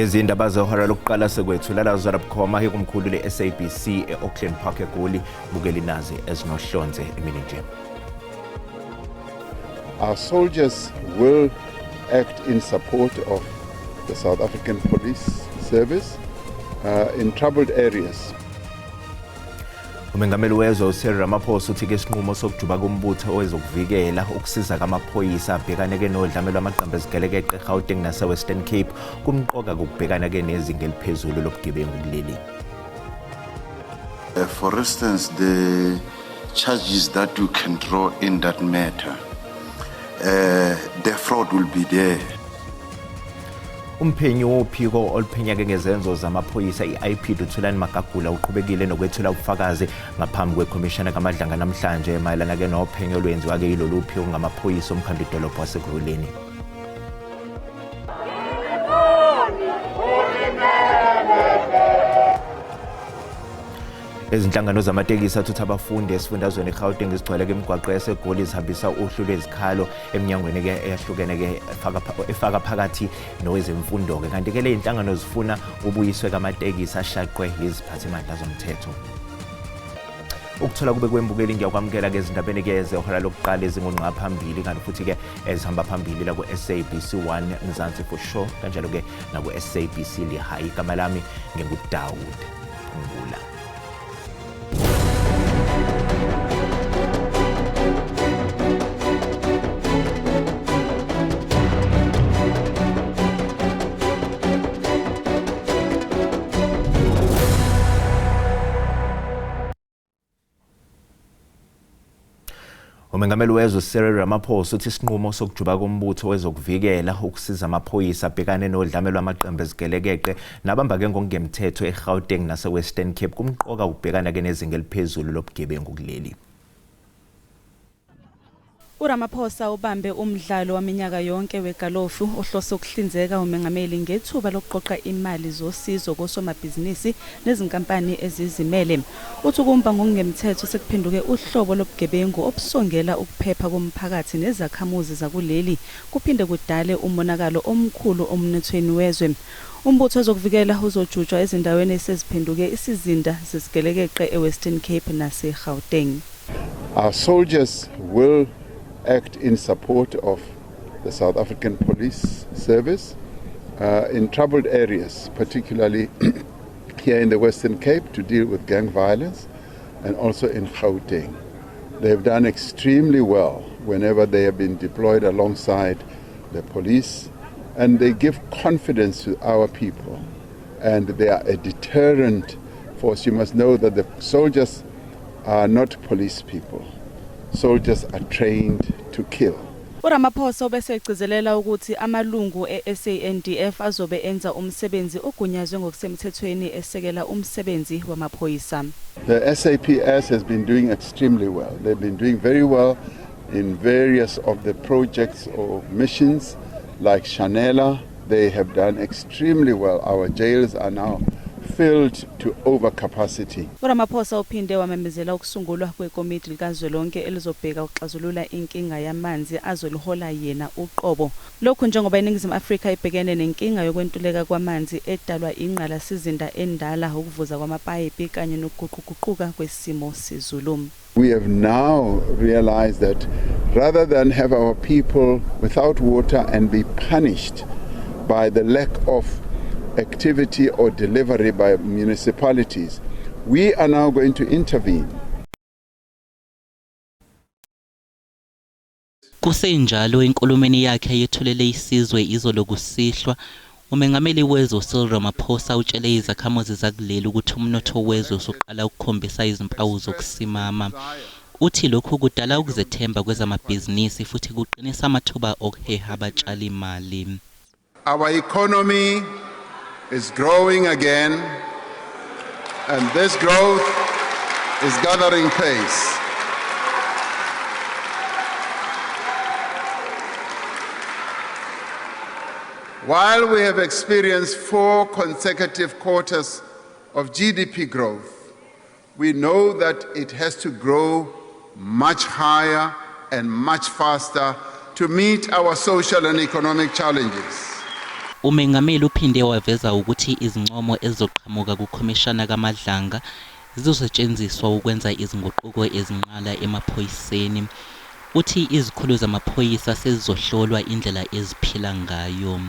Izindaba zehora lokuqala sekwethula la Zarabukhoma ikomkhulu le-SABC e-Auckland Park eGoli bukeli nazi ezinohlonze emini nje. Our soldiers will act in support of the South African Police Service in troubled areas. Umengameli wezwe uCyril Ramaphosa uthi ke isinqumo sokujuba kombutho owezokuvikela ukusiza kamaphoyisa abhekane ke nodlame lwamaqembu ezigelekeqe eGauteng nase-Western Cape kumqoka kokubhekana ke nezinga eliphezulu lobugebengu kuleli. For instance, the charges that you can draw in that matter, the fraud will be there. Umphenyi wophiko oluphenya ke ngezenzo zamaphoyisa i-IP Duthulani Magagula uqhubekile nokwethula ubufakazi ngaphambi kwekhomishana kaMadlanga namhlanje mayelana ke nophenyo olwenziwa ke yilolu phiko ngamaphoyisa omkhandlu idolobha waseGruleni. Izinhlangano zamatekisi athutha abafundi esifundazweni eGauteng izigcwele ke imigwaqo yaseGoli zihambisa uhlu lwezikhalo eminyangweni ke eyahlukene ke efaka phakathi nowezemfundo ke kanti ke le inhlangano zifuna ubuyiswe kamatekisi ashaqwe yiziphathimandla zomthetho. Ukuthola kube kwembukeli ngiyakwamukela ke ezindabeni ke zehora lokuqala ezingonqa phambili kanti futhi ke ezihamba phambili la ku-SABC 1 Mzansi for sure kanjalo ke na ku-SABC Lehigh igama lami nginguDawud Ngula. Umengameli wezwe uCyril Ramaphosa uthi isinqumo sokujuba kombutho wezokuvikela ukusiza amaphoyisa abhekane nodlame lwamaqembu ezigelekeqe nabamba ke ngokungemthetho eGauteng nase-Western Cape kumqoka ukubhekana ke nezinga eliphezulu lobugebengu kuleli. uRamaphosa ubambe umdlalo waminyaka yonke wegalofu ohlose ukuhlinzeka umengameli ngethuba lokuqoqa imali zosizo kosomabhizinisi nezinkampani ezizimele. Uthi ukumba ngokungemthetho sekuphenduke uhlobo lobugebengu obusongela ukuphepha komphakathi nezakhamuzi zakuleli kuphinde kudale umonakalo omkhulu omnothweni wezwe. Umbutho wezokuvikela uzojutshwa ezindaweni eseziphenduke isizinda zesigelekeqe eWestern Cape naseGauteng. Our soldiers will act in support of the South African Police Service in troubled areas, particularly here in the Western Cape to deal with gang violence and also in Gauteng. They've done extremely well whenever they have been deployed alongside the police, and they give confidence to our people, and they are a deterrent force. You must know that the soldiers are not police people. Soldiers are trained to kill. uRamaphosa bese egcizelela ukuthi amalungu eSANDF azobe enza umsebenzi ogunyazwe ngokusemthethweni esekela umsebenzi wamaphoyisa. The SAPS has been doing extremely well. They've been doing very well in various of the projects or missions like Shanela. They have done extremely well. Our jails are now filled to overcapacity. uRamaphosa uphinde wamemezela ukusungulwa kwekomiti likazwelonke elizobheka ukuxazulula inkinga yamanzi azolihola yena uqobo. Lokhu njengoba iNingizimu Afrika ibhekene nenkinga yokwentuleka kwamanzi edalwa ingqalasizinda endala ukuvuza kwamapayipi kanye nokuguquguquka kwesimo sezulu. We have now realized that rather than have our people without water and be punished by the lack of activity or delivery by municipalities, we are now going to intervene. Kusenjalo enkulumeni yakhe yetholele isizwe izolo kusihlwa umengameli wezwe uCyril Ramaphosa utshele izakhamuzi zakuleli ukuthi umnotho wezwe usuqala ukukhombisa izimpawu zokusimama. Uthi lokhu kudala ukuzethemba kwezamabhizinisi futhi kuqinisa amathuba okuheha abatshali imali. Our economy is growing again, and this growth is gathering pace. While we have experienced 4 consecutive quarters of GDP growth, we know that it has to grow much higher and much faster to meet our social and economic challenges. Umengameli uphinde waveza ukuthi izincomo ezizoqhamuka kukhomishana kaMadlanga zizosetshenziswa ukwenza izinguquko ezinqala emaphoyiseni. Uthi izikhulu zamaphoyisa sezizohlolwa indlela eziphila ngayo.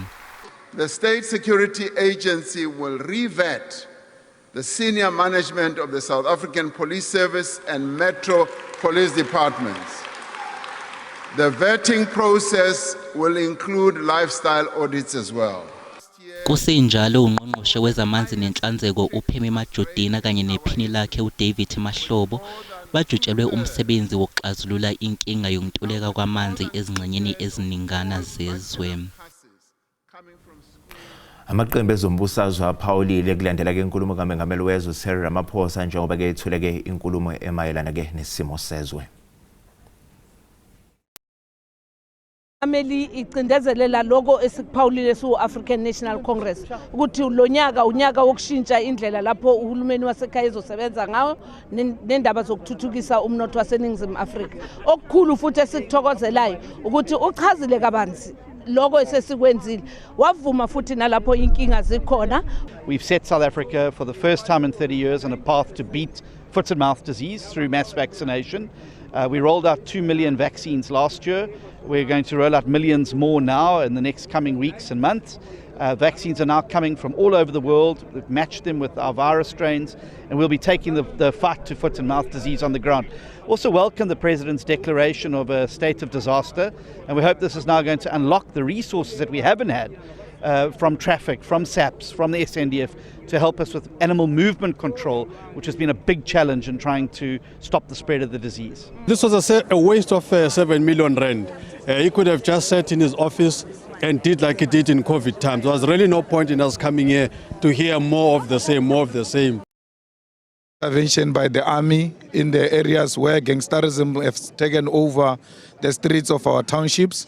The State Security Agency will revet the senior management of the South African Police Service and Metro Police Departments. The vetting process will include lifestyle audits as well. Kusenjalo ungqongqoshe wezamanzi nenhlanzeko uPhemi Majodina kanye nephini lakhe uDavid Mahlobo bajutshelwe umsebenzi wokuxazulula inkinga yokuntuleka kwamanzi ezingxenyeni eziningana zezwe. Amaqembu ezombusazwe aphawulile kulandela ke inkulumo kaMengameli wezwe Cyril Ramaphosa njengoba ke ethuleke inkulumo emayelana ke nesimo sezwe. Ameli icindezelela lokho esikuphawulile su-African National Congress ukuthi lo nyaka unyaka wokushintsha indlela lapho uhulumeni wasekhaya ezosebenza ngawo nendaba zokuthuthukisa umnotho waseNingizimu Afrika. Okukhulu futhi esikuthokozelayo ukuthi uchazile kabanzi lokho esesikwenzile wavuma futhi nalapho inkinga zikhona. We've set South Africa for the first time in 30 years on a path to beat foot and mouth disease through mass vaccination. We rolled out 2 million vaccines last year. We're going to roll out millions more now in the next coming weeks and months. Vaccines are now coming from all over the world. We've matched them with our virus strains, and we'll be taking the fight to foot and mouth disease on the ground. Also welcome the President's declaration of a state of disaster, and we hope this is now going to unlock the resources that we haven't had from traffic, from SAPS, from the SNDF, to help us with animal movement control, which has been a big challenge in trying to stop the spread of the disease. This was a waste of 7 million rand. He could have just sat in his office and did like he did in COVID times. There was really no point in us coming here to hear more of the same, more of the same. Intervention by the army in the areas where gangsterism has taken over the streets of our townships.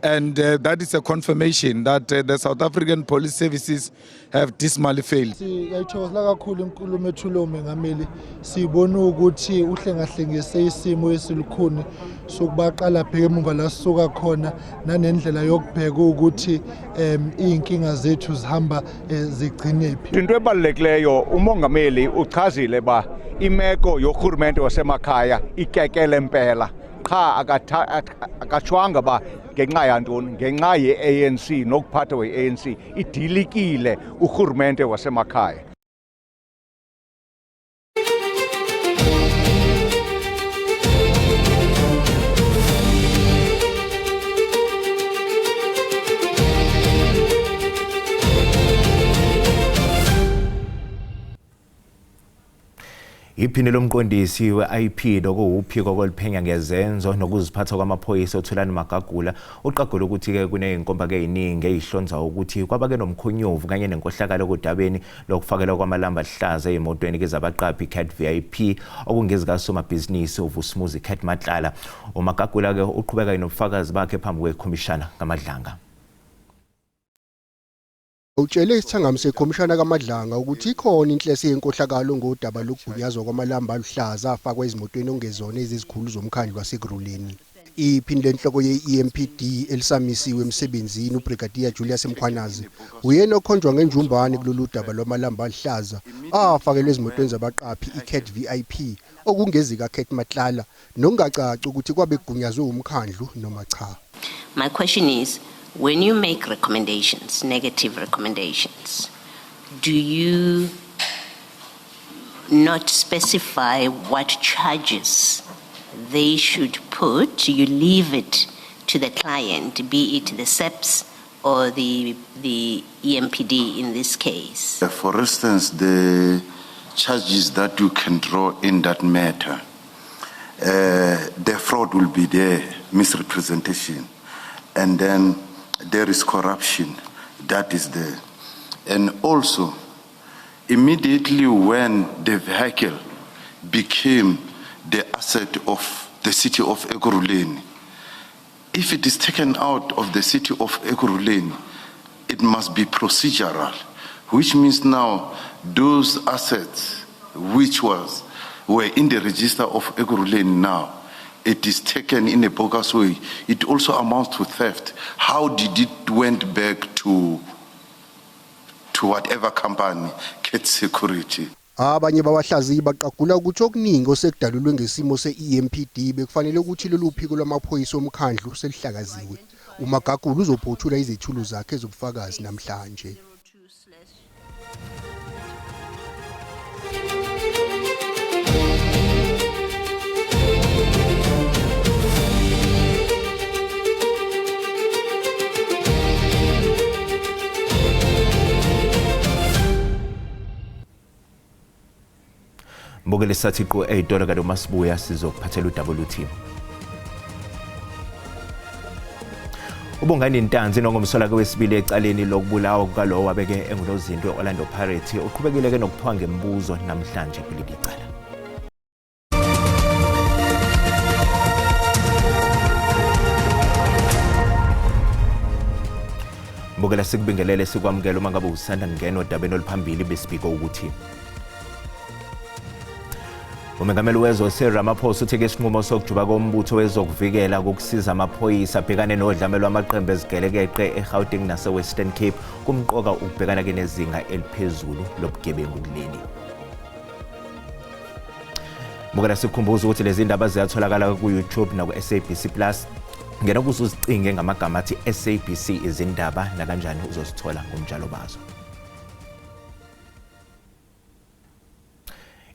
And that is a confirmation that the South African police services have dismally failed. Siyayithokozela kakhulu inkulumo ethulo uMengameli sibona ukuthi uhlengahlengise isimo esilukhuni sokubaqala bheke emuva la sisuka khona nanendlela yokubheka ukuthi inkinga zethu zihamba zigcinephi. Into ebalulekileyo uMongameli uchazile ba imeko yohulumende wasemakhaya ikekele impela. Cha akachwanga ba ngenxa yantoni ngenxa ye-ANC nokuphatha we-ANC idilikile uhulumende wasemakhaya. Iphini lomqondisi we-IP lokuwuphiko koliphenya ngezenzo nokuziphatha kwamaphoyisa uThulani Magagula uqagula ukuthi ke kuneyinkomba ke eziningi ezihlonza ukuthi kwabake nomkhonyovu kanye nenkohlakalo kodabeni lokufakelwa kwamalamba ahlaza emotweni ke zabaqaphi Cat VIP okungezika somabhizinisi uVusumuzi Cat Matlala. uMagagula ke uqhubeka nobufakazi bakhe phambi kwekhomishana kaMadlanga. Utshele isithangami sekhomishana kaMadlanga ukuthi ikhona inhlese yenkohlakalo ngodaba lokugunyazwa kwamalamba aluhlaza afakwa ezimotweni ongezona ezizikhulu zomkhandlu waseGruleni. Iphini lenhloko ye-EMPD elisamisiwe emsebenzini uBrigadier Julius Mkhwanazi uyena okhonjwa ngenjumbane kulolu daba lwamalamba aluhlaza afakelwe ezimotweni zabaqaphi iCat VIP okungezika Cat Matlala nokungacaci ukuthi kwabe kugunyazwe umkhandlu noma cha. My question is, when you make recommendations, negative recommendations, do you not specify what charges they should put? You leave it to the client, be it the SEPS or the EMPD in this case? For instance, the charges that you can draw in that matter, the fraud will be there, misrepresentation, and then there is corruption, that is there. And also, immediately when the vehicle became the asset of the city of Ekurhuleni, if it is taken out of the city of Ekurhuleni, it must be procedural, which means now those assets which were in the register of Ekurhuleni now, it is taken in a bogus way. It also amounts to theft. How did it went back to to whatever company gets security. Abanye babahlaziyi baqagula ukuthi okuningi osekudalulwe ngesimo se-EMPD bekufanele ukuthi lolu phiko lwamaphoyisa omkhandlu selihlakaziwe. uMagagula uzophothula izithulu zakhe zobufakazi namhlanje. Mbogele sathi ku $8 kado masibuya sizokuphathela uWT. Ubongani Ntanzi nongomsola kwesibili ecaleni lokubulawa kukalowo wabeke engunozinto eOrlando Pirates uqhubekile ke nokuthwa ngembuzo namhlanje kuleli cala. Mbogela sikubingelele sikwamukela uma ngabe usanda ngeno dabeni oluphambili besibiko ukuthi uMengameli wezwe Cyril Ramaphosa uthe isinqumo sokujuba kombutho wezokuvikela ukusiza amaphoyisa abhekane nodlame lwamaqembu ezigelekeqe eGauteng naseWestern Cape kumqoka ukubhekana kenezinga eliphezulu lobugebengu kuleli. Mbogela sikhumbuza ukuthi lezi ndaba ziyatholakala ku YouTube na ku SABC Plus. Ngena kuzuzicinge ngamagama athi SABC izindaba na kanjani uzosithola ngomjalo bazo.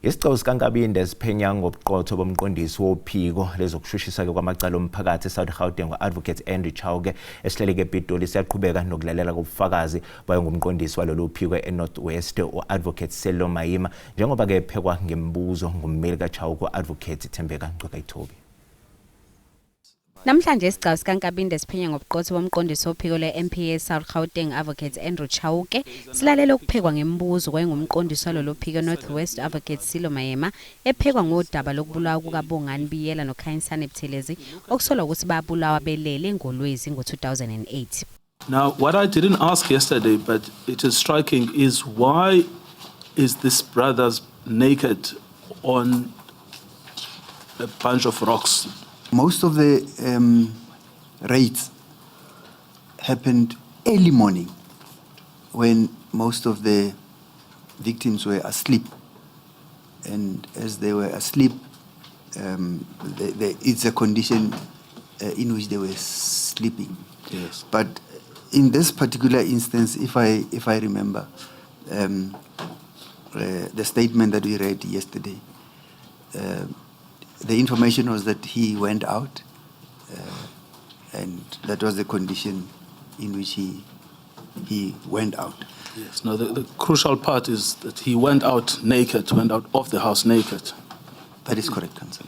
Isicelo sikaNkabinde siphenya ngobuqotho bomqondisi wophiko lezokushushisa kwamacala omphakathi eSouth Gauteng Advocate Andrew Chauke esihleleke ePitoli siyaqhubeka nokulalela kobufakazi bayo ngumqondisi walolu phiko eNorth West uAdvocate Sello Mayima njengoba ke ephekwa ngembuzo ngummeli kaChauke uAdvocate Thembeka Ngqokayithobi. Namhlanje isicelo sikaNkabinde siphenya ngobuqotho bomqondisi wophiko leMPA South Gauteng Advocate Andrew Chauke silalela ukuphekwa ngembuzo kwayengumqondisi walolu phiko North West Advocate Sello Mayima ephekwa ngodaba lokubulawa kukaBongani Biyela noKhanyisani Buthelezi okusolwa ukuthi babulawa belele ngoLwezi ngo-2008. Now, what I didn't ask yesterday, but it is striking, is why is this brothers naked on a bunch of rocks? Most of the raids happened early morning when most of the victims were asleep. And as they were asleep, it's a condition in which they were sleeping. Yes. But in this particular instance, if I remember, the statement that we read yesterday, the information was that he went out, and that was the condition in which he went out. Yes. No, the crucial part is that he went out naked, went out of the house naked. That is correct, Council.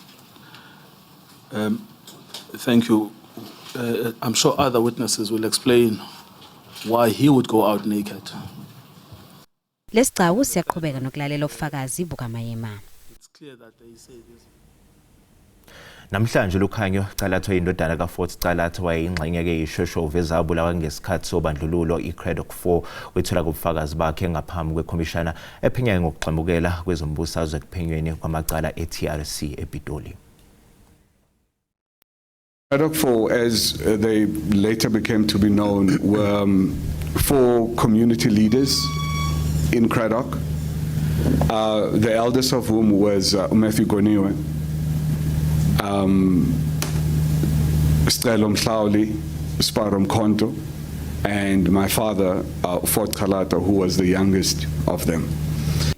Thank you. I'm sure other witnesses will explain why he would go out naked. Lesicelo siyaqhubeka nokulalela ubufakazi bukaMayema. It's clear that they say this. Namhlanje uKhanyo Calatho indodana kaFort Calatho wayingxenye ke ishoshovu ezabulawa ngesikhathi sobandlululo iCraddock 4 wethola kubufakazi bakhe ngaphambi kwekhomishana ephenya ngokugxamukela kwezombusazwe ekuphenyweni kwamacala eTRC ePitoli. Craddock 4, as they later became to be known, were 4 community leaders in Craddock, the eldest of whom was Matthew Goniwe, Stelo Mhlauli, Sparom Konto, and my father, Fort Calatho, who was the youngest of them.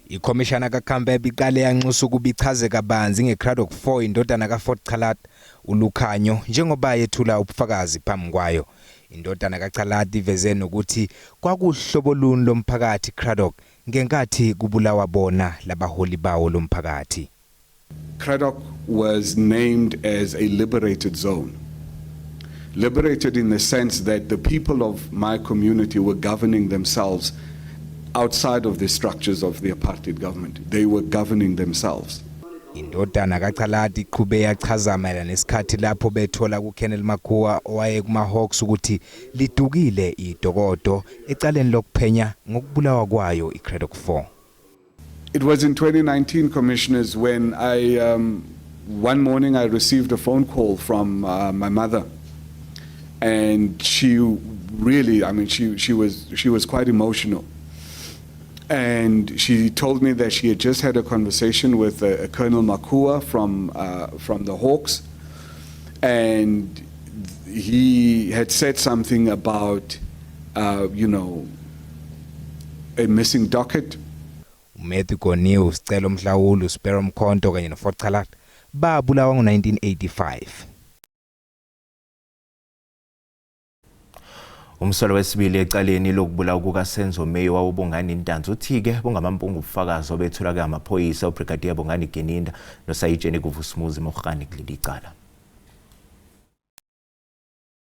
Ikomishana kaKhambe biqale yanxusa ukubichaze kabanzi ngeCraddock 4 indodana kaFort Calatho uLukhanyo njengoba yethula ubufakazi phambi kwayo. Indodana kaCalatho iveze nokuthi kwakuhlobo luni lomphakathi Craddock ngenkathi kubulawa bona labaholi bawo lomphakathi. Craddock was named as a liberated zone. Liberated in the sense that the people of my community were governing themselves outside of the structures of the apartheid government. They were governing themselves. Indodana kaCalatho iqhube yachaza mayelana nesikhathi lapho bethola kuKenneth Makhuwa owaye kumaHawks ukuthi lidukile idokodo ecaleni lokuphenya ngokubulawa kwayo iCraddock 4. It was in 2019, Commissioners, when one morning I received a phone call from my mother, and she really, I mean, she was quite emotional, And she told me that she had just had a conversation with Colonel Makua from the Hawks, and he had said something about, you know, a missing docket. Matthew Goniwe, uSicelo Mhlawuli, uSpero Mkhonto kanye noFort Xalat babulawa ngo-1985. Umsolo wesibili ecaleni lokubulawa kukaSenzo Meyi wawubungani Ntanzi uthi-ke bungamampungu ubufakazi obethulwa amaphoyisa uBrigadier Bongani Geninda noSayitsheni Kuvusumuzi Mogani kuleli cala.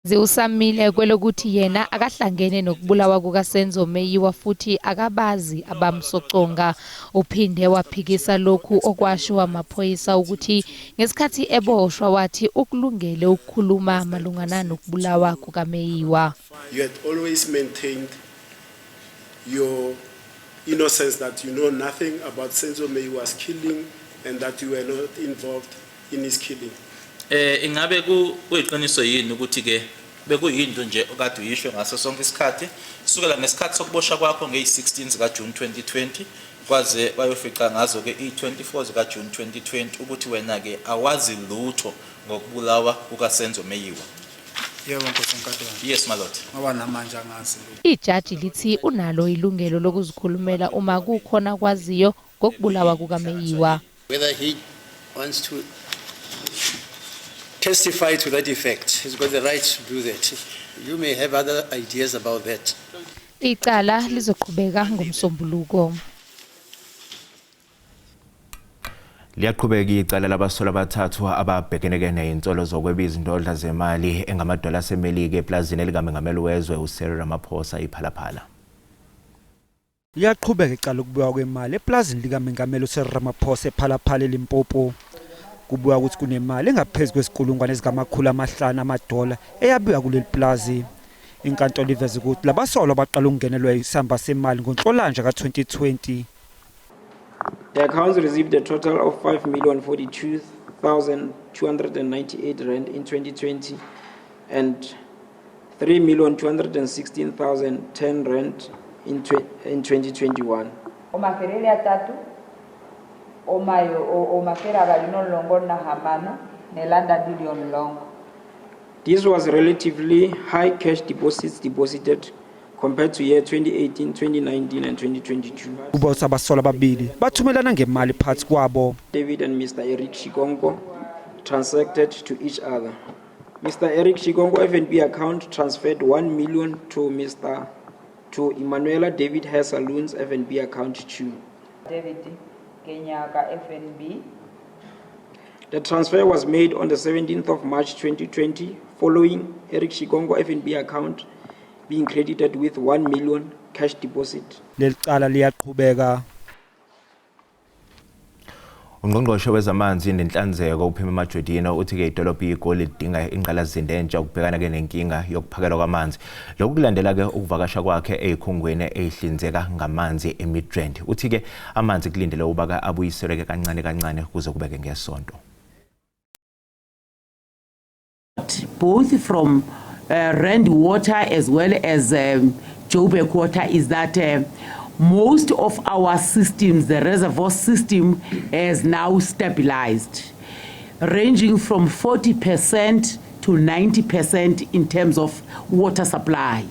Ziusamile kwelokuthi yena akahlangene nokubulawa kukaSenzo Meyi futhi akabazi abamsoconga. Uphinde waphikisa lokhu okwashiwa amaphoyisa ukuthi ngesikhathi eboshwa wathi ukulungele ukukhuluma malungana nokubulawa kukaMeyiwa. You had always maintained your innocence, that you know nothing about Senzo Meyiwa's killing and that you were not involved in his killing. Ingabe kuyiqiniso yini ukuthi ke bekuyinto nje okade uyisho ngaso sonke isikhathi sukela ngesikhathi sokuboshwa kwakho nge-16 zika June 2020 kwaze bayofica ngazo ke i-24 zika June 2020 ukuthi wena ke awazi lutho ngokubulawa kukaSenzo Meyiwa? Yebo Nkosi Nkatwana. Yes my lord. Ngoba namanje angazi. Ijaji lithi unalo ilungelo lokuzikhulumela uma kukhona kwaziyo ngokubulawa kukaMeyiwa. Whether he wants to testify to that effect, he's got the right to do that. You may have other ideas about that. Icala lizoqhubeka ngomsombuluko. Liyaqhubeka icala labasola abathathu ababhekeneke nezinsolo zokwebiza indodla zemali engamadola asemelika eplazini elikaMengameli wezwe uCyril Ramaphosa iPhalaphala. Liyaqhubeka icala lokubuywa kwemali eplazini likaMengameli uCyril Ramaphosa ePhalaphala eLimpopo. Kubuya ukuthi kunemali engaphezulu kwesiqulungwane $500 eyabiwa kuleli plaza. Inkantolo iveze ukuthi labasolwa baqala ukungenelwa isamba semali ngoNhlolanja ka-2020. The accounts received a total of 5,042,298 rand in 2020 and 3,216,010 rand in 2021. Omakerele atatu omayo omakera balino longo na hamano nelanda billion longo. This was relatively high cash deposits deposited compared to year 2018, 2019 and 2022. Ubosa basola babili bathumelana ngemali phakathi kwabo. David and Mr. Eric Shigongo transacted to each other. Mr. Eric Shigongo FNB account transferred 1 million to Emanuela David Hair Saloons FNB account 2. David Kenyaka FNB. The transfer was made on the 17th of March 2020 following Eric Shigongo FNB account being credited with 1 million cash deposit. Lelicala liyaqhubeka. Ungqongqoshe wezamanzi nenhlanzeko uPheme Majwedina uthi-ke idolobha iGoli lidinga ingqalasizinda entsha ukubhekana nenkinga yokuphakelwa kwamanzi. Lokhu kulandela-ke ukuvakasha kwakhe ezikhungweni ezihlinzeka ngamanzi eMidrand. Uthi-ke amanzi kulindele ukuba abuyiselwe kancane kancane kuze kubeke ngesonto. Both from Rand Water as well as Joburg Water is that most of our systems, the reservoir system, has now stabilized, ranging from 40% to 90% in terms of water supply.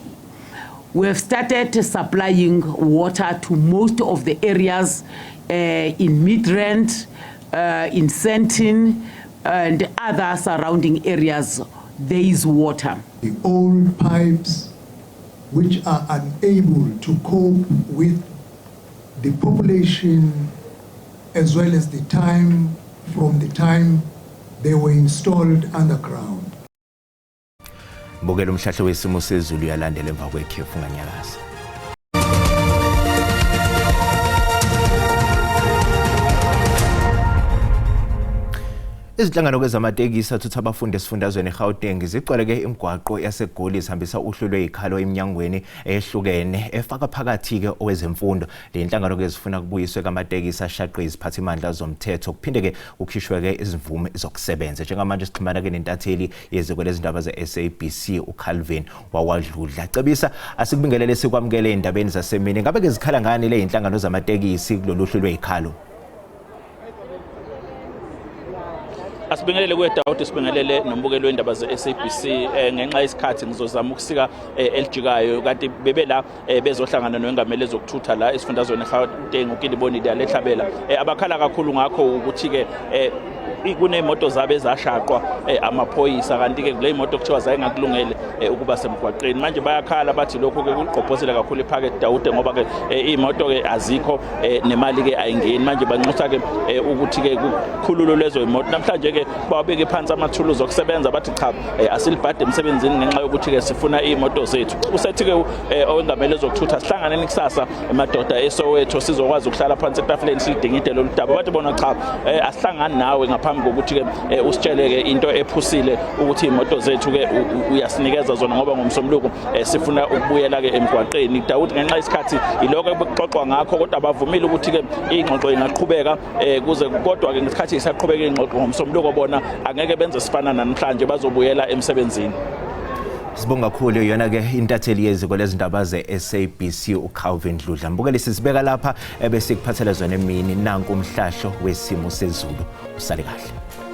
We have started supplying water to most of the areas in Midrand, in Sentin, and other surrounding areas. There is water. The old pipes which are unable to cope with the population as well as the time from the time they were installed underground. Bukela umhlahlo wesimo sezulu yalandela emva kwekhefu nganyakaza. Izinhlangano kwezamatekisi athutha abafundi esifundazweni eGauteng zigcwele ke imigwaqo yaseGoli zihambisa uhlu lwezikhalo eminyangweni ehlukene efaka phakathi ke owezemfundo. Le inhlangano ke zifuna kubuyiswe kwamatekisi ashaqwe iziphathimandla zomthetho kuphinde ke ukhishwe ke izimvume zokusebenza. Njengamanje sixhumana ke nentatheli yeziko lezindaba ze-SABC uCalvin Wawadludla. Cebisa asikubingelele sikwamukele indabeni zasemini. Ngabe ke zikhala ngani le inhlangano zamatekisi kulolu hlu lwezikhalo? Asibingelele kwedawuti sibingelele nombukelo wendaba ze-SABC ngenxa yesikhathi ngizozama ukusika elijikayo kanti bebe la bezohlangana nowengameli zokuthutha la esifundazweni eGauteng uKilibonile Alehlabela abakhala kakhulu ngakho ukuthi ke kunemoto zabo ezashaqwa amaphoyisa kanti ke kule moto kuthiwa zayengakulungele ukuba semgwaqeni manje bayakhala bathi lokho ke kuqophozela kakhulu iphakethe Dawude ngoba ke imoto ke azikho nemali ke ayingeni manje banxusa ke ukuthi ke kukhululo lezo imoto namhlanje ke bawabeke phansi amathuluzi okusebenza bathi cha asilibhade emsebenzini ngenxa yokuthi ke sifuna imoto zethu usethi ke owengameli zokuthutha sihlanganeni kusasa emadoda eSoweto sizokwazi ukuhlala phansi etafuleni silidingide lolu daba bathi bona cha asihlangani nawe ngaphambi kokuthi ke usitshele ke into ephusile ukuthi imoto zethu ke uyasinikeza zona ngoba ngomsombuluko sifuna ukubuyela ke emgwaqeni Dawudi ngenxa isikhathi iloko ekuxoxwa ngakho kodwa bavumile ukuthi ke ingxoxo ingaqhubeka kuze kodwa ke ngesikhathi isaqhubeka ingxoxo ngomsombuluko bona angeke benze sifana namhlanje bazobuyela emsebenzini. Sibonga kakhulu yona ke intatheli yeziko lezindaba ze-SABC uCalvin Dludla. Mbukeli sisibeka lapha bese kuphathela zona emini nanku umhlahlo wesimo sezulu. Usale kahle.